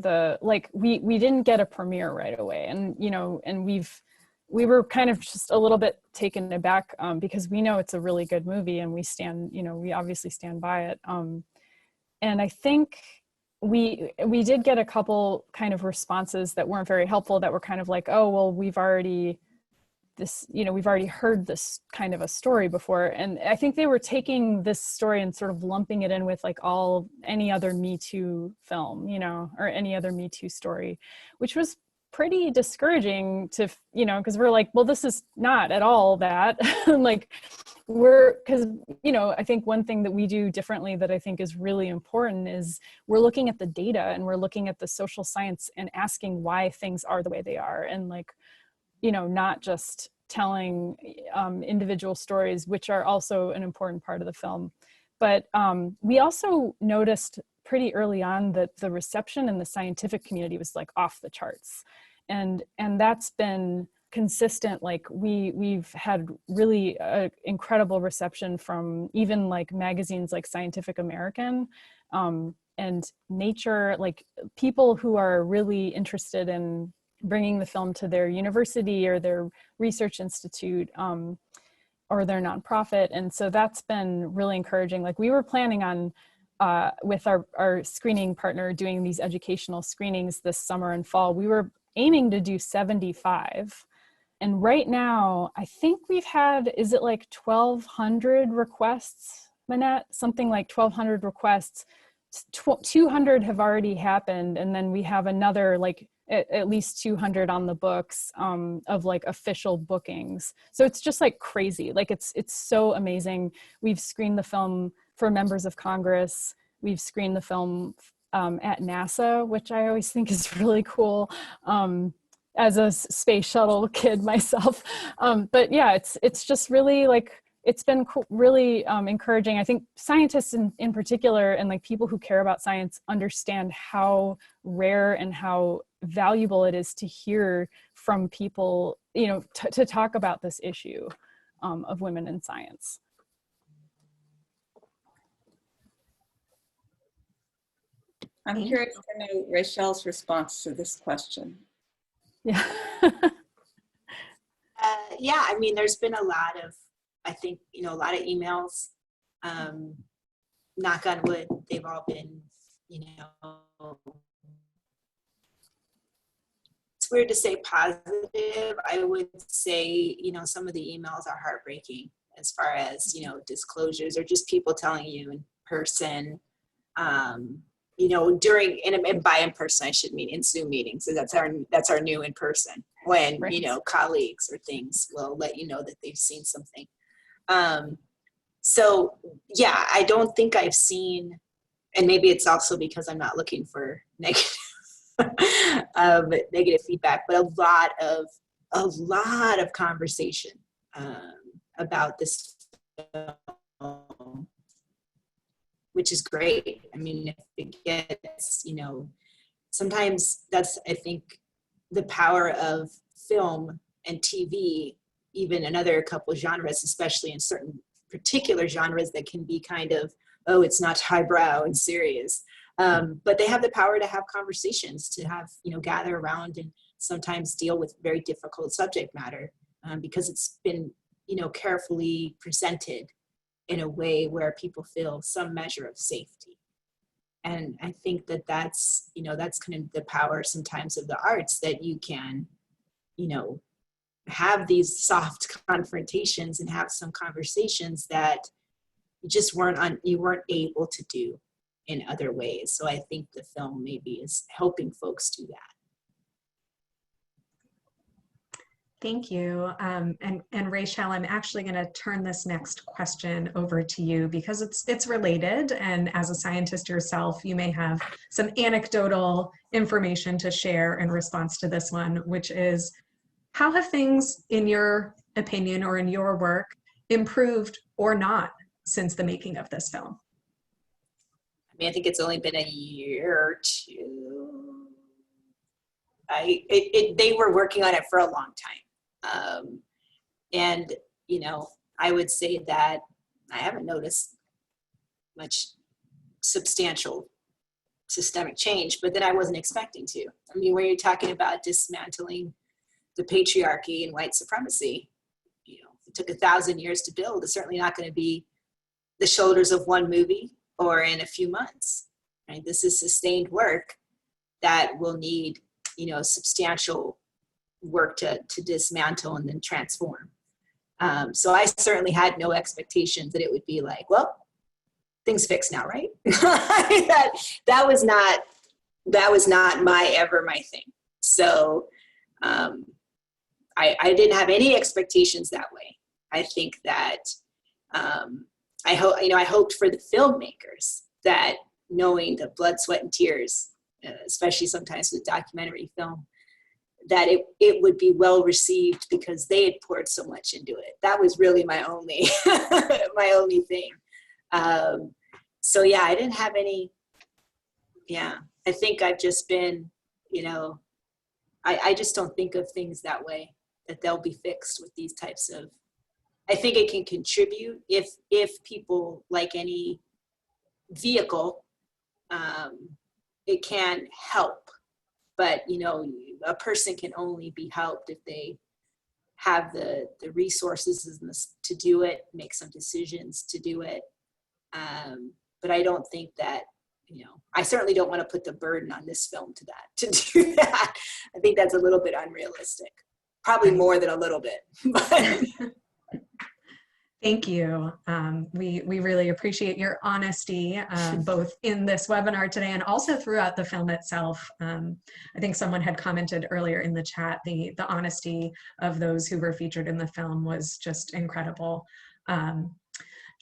[SPEAKER 14] we didn't get a premiere right away. And, you know, and we were kind of just a little bit taken aback because we know it's a really good movie and we obviously stand by it. And I think we did get a couple kind of responses that weren't very helpful, that were kind of like, oh, well, we've already heard this kind of a story before. And I think they were taking this story and sort of lumping it in with like any other Me Too film, you know, or any other Me Too story, which was pretty discouraging to, you know, because we're like, well, this is not at all that. Because, you know, I think one thing that we do differently that I think is really important is we're looking at the data and we're looking at the social science and asking why things are the way they are. And like, you know, not just telling individual stories, which are also an important part of the film. But we also noticed pretty early on that the reception in the scientific community was like off the charts. And that's been consistent. Like we've had really incredible reception from even like magazines like Scientific American and Nature, like people who are really interested in bringing the film to their university or their research institute or their nonprofit. And so that's been really encouraging. Like we were planning on, with our screening partner, doing these educational screenings this summer and fall. We were aiming to do 75. And right now, I think we've had, is it like 1,200 requests, Manette? Something like 1,200 requests. 200 have already happened. And then we have another like at least 200 on the books of like official bookings. So it's just like crazy. Like it's so amazing. We've screened the film for members of Congress. We've screened the film at NASA, which I always think is really cool. As a space shuttle kid myself. But yeah, it's just really like, it's been really encouraging. I think scientists in particular and like people who care about science understand how rare and how valuable it is to hear from people, you know, to talk about this issue of women in science.
[SPEAKER 15] I'm curious to know Rachel's response to this question.
[SPEAKER 14] Yeah.
[SPEAKER 16] Yeah, I mean, there's been a lot of, I think, you know, a lot of emails, knock on wood, they've all been, you know, it's weird to say positive. I would say, you know, some of the emails are heartbreaking as far as, you know, disclosures or just people telling you in person, You know, during, and by in person, I should mean in Zoom meetings. So that's our new in person, when,
[SPEAKER 14] Right.
[SPEAKER 16] you know, colleagues or things will let you know that they've seen something. So yeah, I don't think I've seen, and maybe it's also because I'm not looking for negative, negative feedback, but a lot of conversation about this film, which is great. I mean, if it gets, you know, sometimes that's, I think, the power of film and TV, even in other couple genres, especially in certain particular genres that can be kind of, oh, it's not highbrow and serious. But they have the power to have conversations, to have, you know, gather around and sometimes deal with very difficult subject matter because it's been, you know, carefully presented in a way where people feel some measure of safety. And I think that that's, you know, that's kind of the power sometimes of the arts, that you can, you know, have these soft confrontations and have some conversations that you just you weren't able to do in other ways. So I think the film maybe is helping folks do that.
[SPEAKER 1] Thank you. And Rachel, I'm actually going to turn this next question over to you because it's related. And as a scientist yourself, you may have some anecdotal information to share in response to this one, which is, how have things, in your opinion or in your work, improved or not since the making of this film?
[SPEAKER 16] I mean, I think it's only been a year or two. They were working on it for a long time. And, you know, I would say that I haven't noticed much substantial systemic change, but then I wasn't expecting to. I mean, when you're talking about dismantling the patriarchy and white supremacy, you know, it took 1,000 years to build. It's certainly not going to be the shoulders of one movie or in a few months, right? This is sustained work that will need, you know, substantial work to dismantle and then transform. So I certainly had no expectations that it would be like, well, things fixed now, right? that was not my thing. So I didn't have any expectations that way. I think that I hoped for the filmmakers that, knowing the blood, sweat, and tears, especially sometimes with documentary film, that it would be well received because they had poured so much into it. That was really my only my only thing. So yeah, I didn't have any. Yeah, I think I've just been, you know, I just don't think of things that way, that they'll be fixed with these types of. I think it can contribute if people, like any vehicle, it can help. But, you know, a person can only be helped if they have the resources to do it, make some decisions to do it. But I don't think that, you know, I certainly don't want to put the burden on this film to do that. I think that's a little bit unrealistic. Probably more than a little bit.
[SPEAKER 1] Thank you. We really appreciate your honesty, both in this webinar today and also throughout the film itself. I think someone had commented earlier in the chat, the honesty of those who were featured in the film was just incredible. And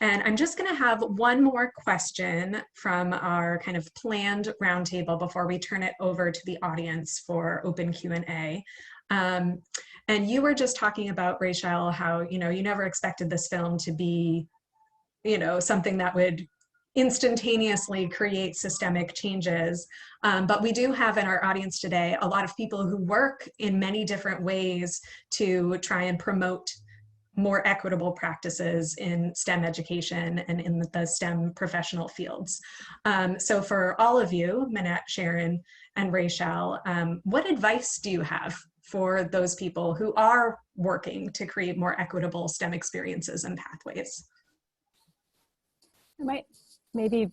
[SPEAKER 1] I'm just going to have one more question from our kind of planned roundtable before we turn it over to the audience for open Q&A. And you were just talking about, Rachel, how, you know, you never expected this film to be, you know, something that would instantaneously create systemic changes. But we do have in our audience today a lot of people who work in many different ways to try and promote more equitable practices in STEM education and in the STEM professional fields. So for all of you, Manette, Sharon, and Rachel, what advice do you have for those people who are working to create more equitable STEM experiences and pathways?
[SPEAKER 14] I might maybe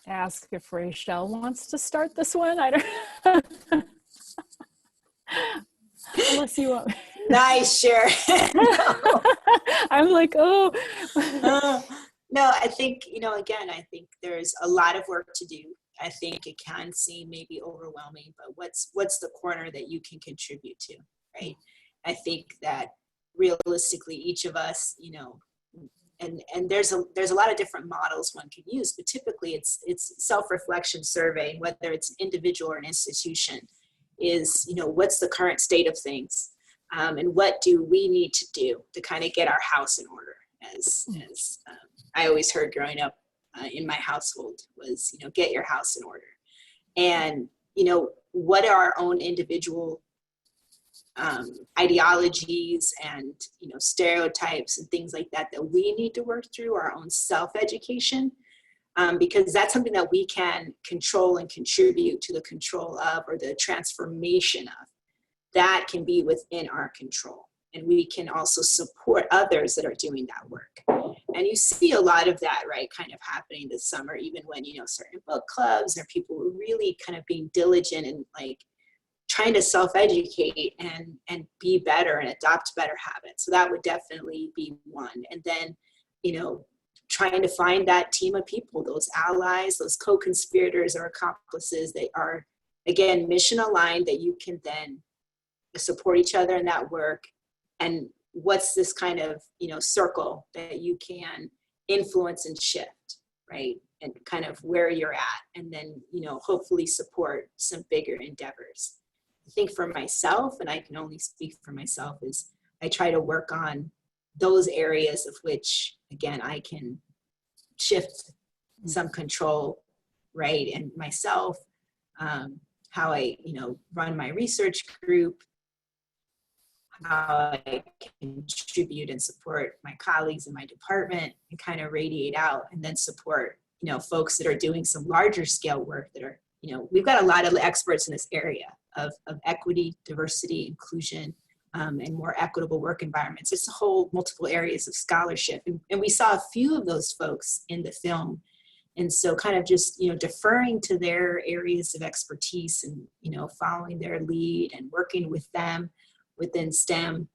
[SPEAKER 14] ask if Rachel wants to start this one. I don't unless you want.
[SPEAKER 16] Nice, Sharon.
[SPEAKER 14] I'm like, oh.
[SPEAKER 16] No, I think, you know, again, I think there's a lot of work to do. I think it can seem maybe overwhelming, but what's the corner that you can contribute to, right? I think that realistically, each of us, you know, and there's a lot of different models one can use, but typically it's self-reflection survey, whether it's an individual or an institution, is, you know, what's the current state of things, and what do we need to do to kind of get our house in order, as I always heard growing up in my household was, you know, get your house in order. And, you know, what are our own individual ideologies and, you know, stereotypes and things like that that we need to work through, our own self-education, because that's something that we can control and contribute to the control of, or the transformation of. That can be within our control, and we can also support others that are doing that work. And you see a lot of that, right, kind of happening this summer, even when, you know, certain book clubs or people were really kind of being diligent and like trying to self-educate and be better and adopt better habits. So that would definitely be one. And then, you know, trying to find that team of people, those allies, those co-conspirators or accomplices that are, again, mission aligned, that you can then support each other in that work. And what's this kind of, you know, circle that you can influence and shift, right? And kind of where you're at, and then, you know, hopefully support some bigger endeavors. I think for myself, and I can only speak for myself, is I try to work on those areas of which, again, I can shift some control, right? And myself, how I, you know, run my research group, how I contribute and support my colleagues in my department, and kind of radiate out, and then support, you know, folks that are doing some larger scale work that are, you know, we've got a lot of experts in this area of equity, diversity, inclusion, and more equitable work environments. It's a whole multiple areas of scholarship. And we saw a few of those folks in the film. And so kind of just, you know, deferring to their areas of expertise and, you know, following their lead and working with them within STEM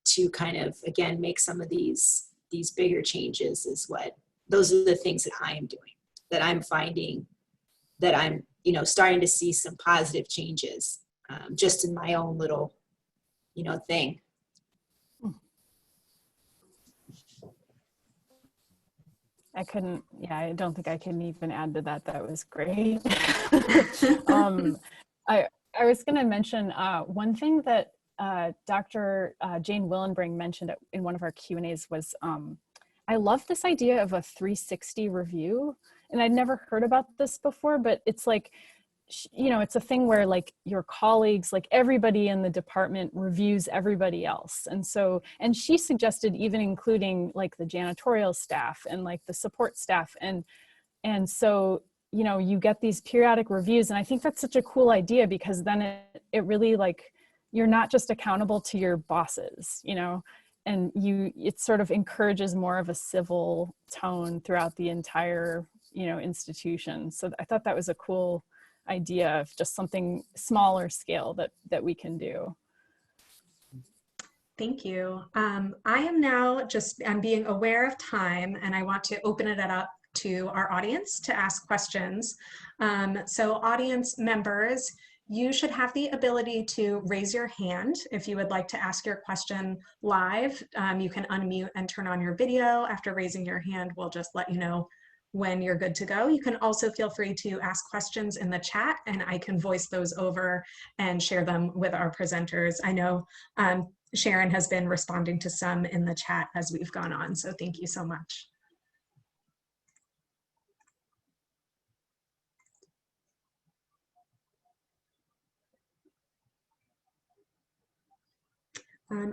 [SPEAKER 16] to kind of, again, make some of these bigger changes is what, those are the things that I am doing, that I'm finding that I'm, you know, starting to see some positive changes just in my own little, you know, thing.
[SPEAKER 14] I don't think I can even add to that. That was great. I was going to mention one thing that Dr. Jane Willenbring mentioned in one of our Q&As was, I love this idea of a 360 review. And I'd never heard about this before, but it's like, you know, it's a thing where like your colleagues, like everybody in the department reviews everybody else. And so, and she suggested even including like the janitorial staff and like the support staff. And so, you know, you get these periodic reviews. And I think that's such a cool idea, because then it really like, you're not just accountable to your bosses, you know, and it sort of encourages more of a civil tone throughout the entire, you know, institution. So I thought that was a cool idea of just something smaller scale that we can do.
[SPEAKER 1] Thank you. I am now I'm being aware of time, and I want to open it up to our audience to ask questions. So audience members, you should have the ability to raise your hand if you would like to ask your question live. You can unmute and turn on your video. After raising your hand, we'll just let you know when you're good to go. You can also feel free to ask questions in the chat, and I can voice those over and share them with our presenters. I know Sharon has been responding to some in the chat as we've gone on, so thank you so much.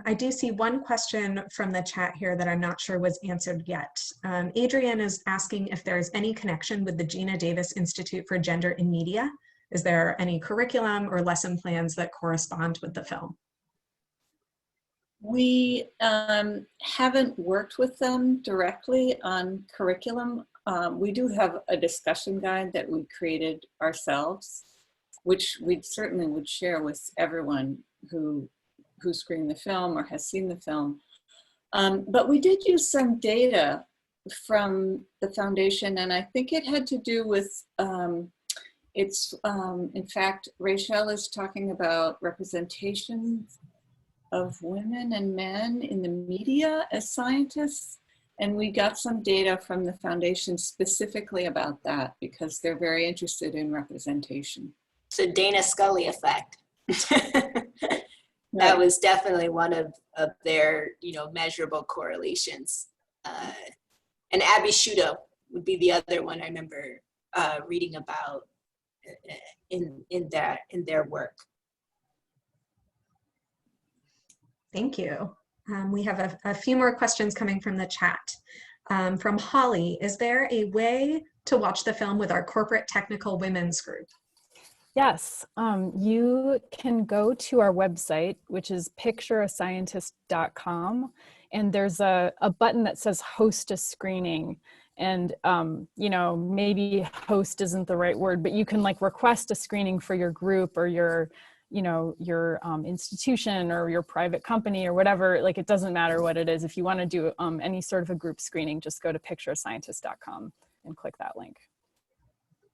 [SPEAKER 1] I do see one question from the chat here that I'm not sure was answered yet. Adrienne is asking if there's any connection with the Ginadavis Institute for Gender in Media. Is there any curriculum or lesson plans that correspond with the film?
[SPEAKER 15] We haven't worked with them directly on curriculum. We do have a discussion guide that we created ourselves, which we certainly would share with everyone who screened the film or has seen the film. But we did use some data from the foundation, and I think it had to do with, in fact, Rachel is talking about representation of women and men in the media as scientists. And we got some data from the foundation specifically about that because they're very interested in representation.
[SPEAKER 16] So Dana Scully effect. That was definitely one of their, measurable correlations. And Abby Shudo would be the other one I remember reading about in their work.
[SPEAKER 1] Thank you. We have a few more questions coming from the chat. From Holly, is there a way to watch the film with our corporate technical women's group?
[SPEAKER 14] Yes, you can go to our website, which is pictureascientist.com, and there's a button that says host a screening. And, maybe host isn't the right word, but you can request a screening for your group or your institution or your private company or whatever. It doesn't matter what it is. If you want to do any sort of a group screening, just go to pictureascientist.com and click that link.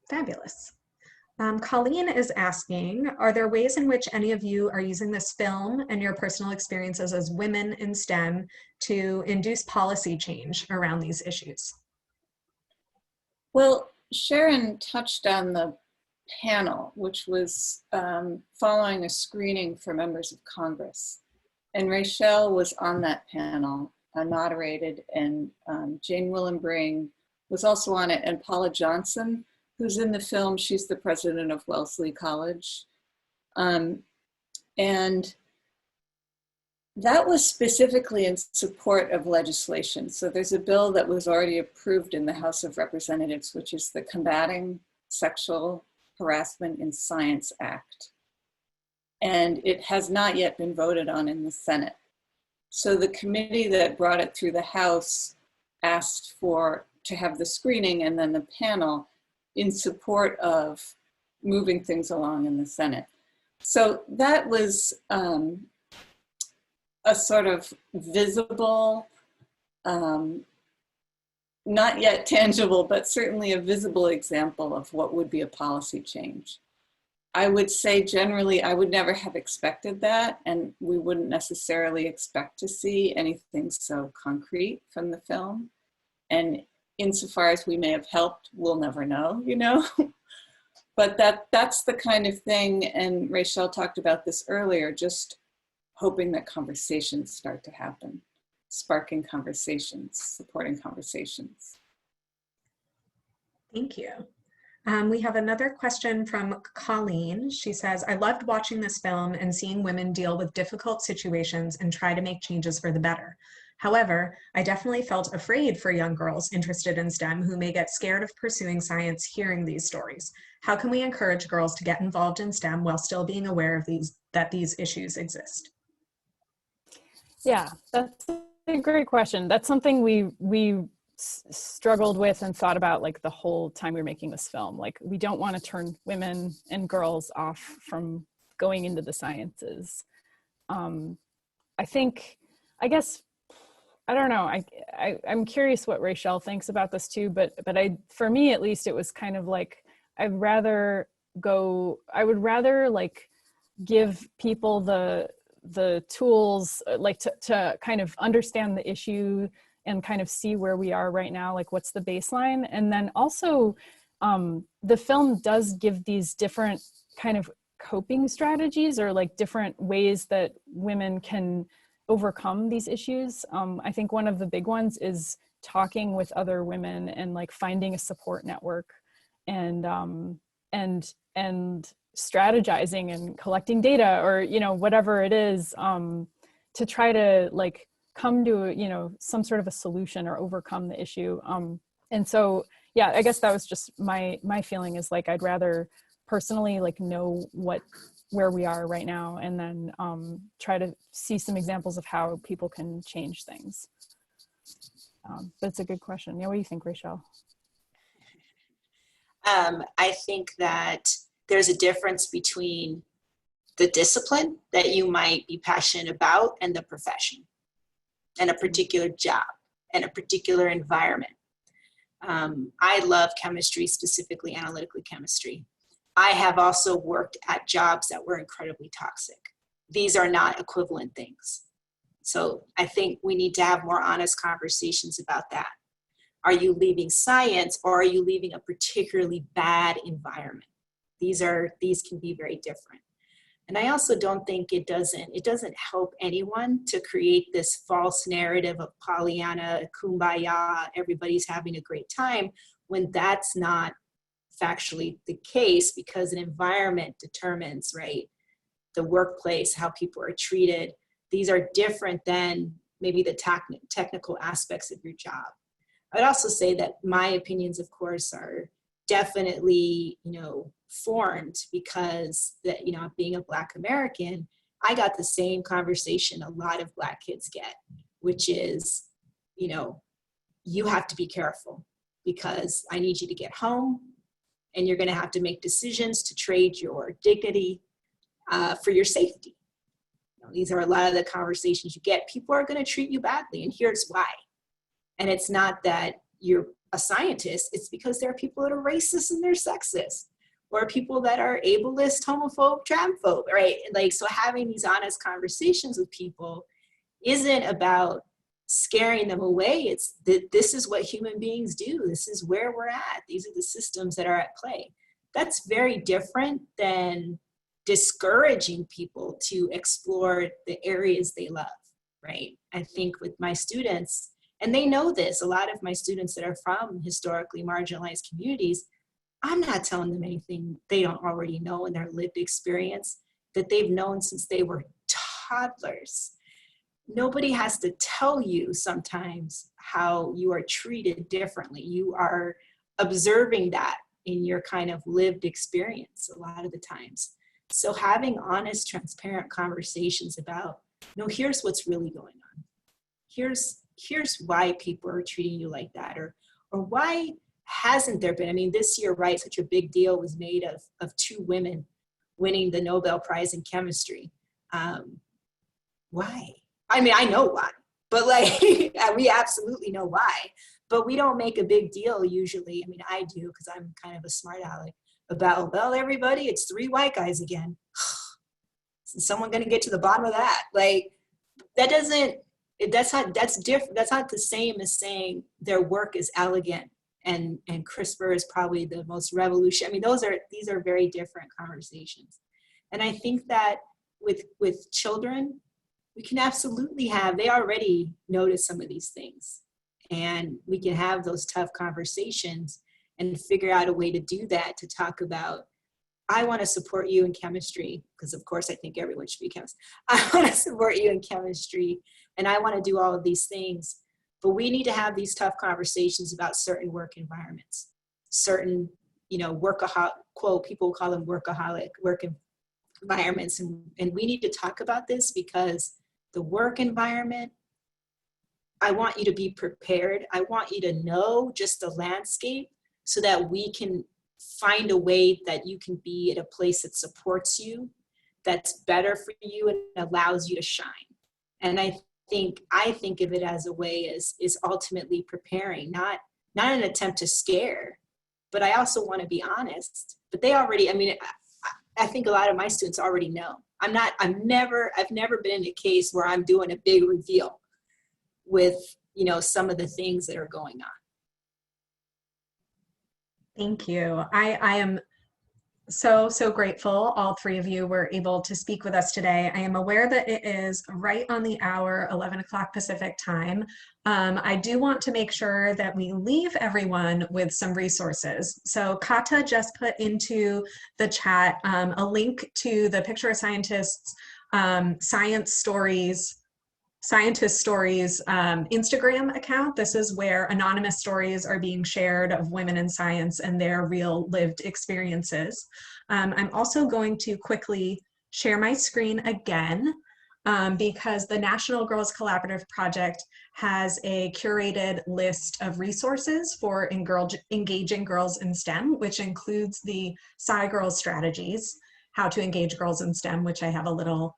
[SPEAKER 1] Fabulous. Colleen is asking, are there ways in which any of you are using this film and your personal experiences as women in STEM to induce policy change around these issues?
[SPEAKER 15] Well, Sharon touched on the panel, which was following a screening for members of Congress. And Rachel was on that panel, moderated, and Jane Willenbring was also on it, and Paula Johnson, who's in the film. She's the president of Wellesley College. And that was specifically in support of legislation. So there's a bill that was already approved in the House of Representatives, which is the Combating Sexual Harassment in Science Act. And it has not yet been voted on in the Senate. So the committee that brought it through the House asked to have the screening and then the panel in support of moving things along in the Senate. So that was a sort of visible, not yet tangible, but certainly a visible example of what would be a policy change. I would say generally, I would never have expected that, and we wouldn't necessarily expect to see anything so concrete from the film. And insofar as we may have helped, we'll never know, But that's the kind of thing, and Rachel talked about this earlier, just hoping that conversations start to happen, sparking conversations, supporting conversations.
[SPEAKER 1] Thank you. We have another question from Colleen. She says, I loved watching this film and seeing women deal with difficult situations and try to make changes for the better. However, I definitely felt afraid for young girls interested in STEM who may get scared of pursuing science hearing these stories. How can we encourage girls to get involved in STEM while still being aware of that these issues exist?
[SPEAKER 14] Yeah, that's a great question. That's something we struggled with and thought about the whole time we were making this film. We don't want to turn women and girls off from going into the sciences. I don't know. I'm curious what Rachel thinks about this too, but for me at least, it was kind of I would rather give people the tools to kind of understand the issue and kind of see where we are right now, what's the baseline. And then also the film does give these different kind of coping strategies or different ways that women can overcome these issues. I think one of the big ones is talking with other women and finding a support network and strategizing and collecting data or whatever it is to try to come to some sort of a solution or overcome the issue. And so yeah, I guess that was just my feeling is I'd rather personally know where we are right now and then try to see some examples of how people can change things. But it's a good question. Yeah, what do you think, Rachel?
[SPEAKER 16] I think that there's a difference between the discipline that you might be passionate about and the profession and a particular job. in a particular environment. I love chemistry, specifically analytical chemistry. I have also worked at jobs that were incredibly toxic. These are not equivalent things. So I think we need to have more honest conversations about that. Are you leaving science, or are you leaving a particularly bad environment? These can be very different. And I also don't think it doesn't help anyone to create this false narrative of Pollyanna, kumbaya, everybody's having a great time, when that's not factually the case, because an environment determines, right, the workplace, how people are treated. These are different than maybe the technical aspects of your job. I'd also say that my opinions, of course, are definitely, formed because that, being a Black American, I got the same conversation a lot of Black kids get, which is, you have to be careful because I need you to get home and you're going to have to make decisions to trade your dignity for your safety. These are a lot of the conversations you get. People are going to treat you badly, and here's why. And it's not that you're a scientist, it's because there are people that are racist and they're sexist, or people that are ableist, homophobe, transphobe, right? Like, so having these honest conversations with people isn't about scaring them away. It's that this is what human beings do. This is where we're at. These are the systems that are at play. That's very different than discouraging people to explore the areas they love, right? I think with my students, and they know this, a lot of my students that are from historically marginalized communities, I'm not telling them anything they don't already know in their lived experience that they've known since they were toddlers. Nobody has to tell you sometimes how you are treated differently. You are observing that in your kind of lived experience a lot of the times. So having honest, transparent conversations about, no, here's what's really going on. Here's why people are treating you like that, or why hasn't there been, I mean, this year, right, such a big deal was made of 2 women winning the Nobel Prize in chemistry. Why? I mean, I know why, but like, we absolutely know why, but we don't make a big deal usually. I mean, I do, because I'm kind of a smart aleck, about, well, everybody, it's 3 white guys again. Is someone going to get to the bottom of that? Like, that's different. That's not the same as saying their work is elegant and CRISPR is probably the most revolutionary. I mean, these are very different conversations. And I think that with children, we can absolutely they already notice some of these things, and we can have those tough conversations and figure out a way to do that, to talk about, I want to support you in chemistry, because of course I think everyone should be a chemist. I want to support you in chemistry, and I want to do all of these things, but we need to have these tough conversations about certain work environments, certain, workaholic, quote, people call them workaholic work environments, and we need to talk about this, because the work environment, I want you to be prepared. I want you to know just the landscape so that we can find a way that you can be at a place that supports you, that's better for you and allows you to shine. And I think of it as a way is ultimately preparing, not an attempt to scare, but I also want to be honest. But they already, I think a lot of my students already know. I've never been in a case where I'm doing a big reveal with, some of the things that are going on.
[SPEAKER 1] Thank you. I am so grateful all 3 of you were able to speak with us today. I am aware that it is right on the hour, 11 o'clock Pacific time. I do want to make sure that we leave everyone with some resources. So Kata just put into the chat a link to the Picture of Scientists Scientist Stories Instagram account. This is where anonymous stories are being shared of women in science and their real lived experiences. I'm also going to quickly share my screen again because the National Girls Collaborative Project has a curated list of resources for engaging girls in STEM, which includes the SciGirls strategies, how to engage girls in STEM, which I have a little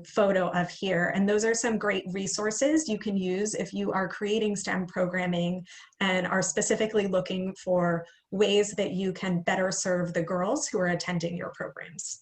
[SPEAKER 1] photo of here. And those are some great resources you can use if you are creating STEM programming and are specifically looking for ways that you can better serve the girls who are attending your programs.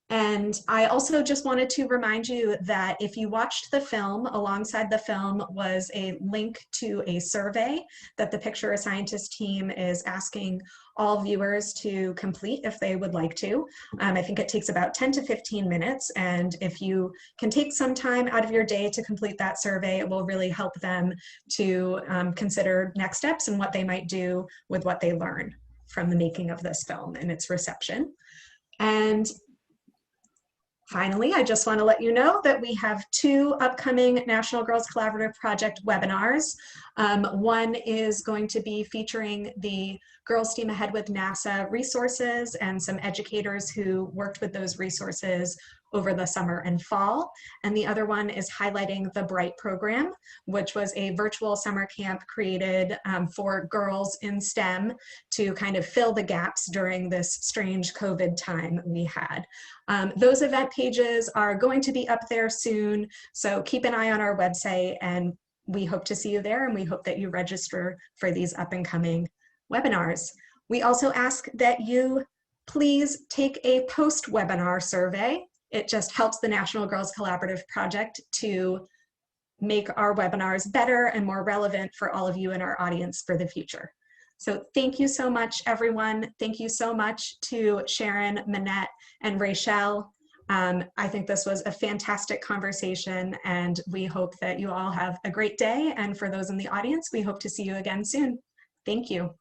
[SPEAKER 1] And I also just wanted to remind you that if you watched the film, alongside the film was a link to a survey that the Picture a Scientist team is asking all viewers to complete if they would like to. I think it takes about 10 to 15 minutes, and if you can take some time out of your day to complete that survey, it will really help them to consider next steps and what they might do with what they learn from the making of this film and its reception. And finally, I just want to let you know that we have 2 upcoming National Girls Collaborative Project webinars. One is going to be featuring the Girls Steam Ahead with NASA resources and some educators who worked with those resources over the summer and fall. And the other one is highlighting the BRIGHT program, which was a virtual summer camp created for girls in STEM to kind of fill the gaps during this strange COVID time we had. Those event pages are going to be up there soon, so keep an eye on our website, and we hope to see you there, and we hope that you register for these up and coming webinars. We also ask that you please take a post-webinar survey. It just helps the National Girls Collaborative Project to make our webinars better and more relevant for all of you in our audience for the future. So thank you so much, everyone. Thank you so much to Sharon, Manette, and Rachel. I think this was a fantastic conversation, and we hope that you all have a great day. And for those in the audience, we hope to see you again soon. Thank you.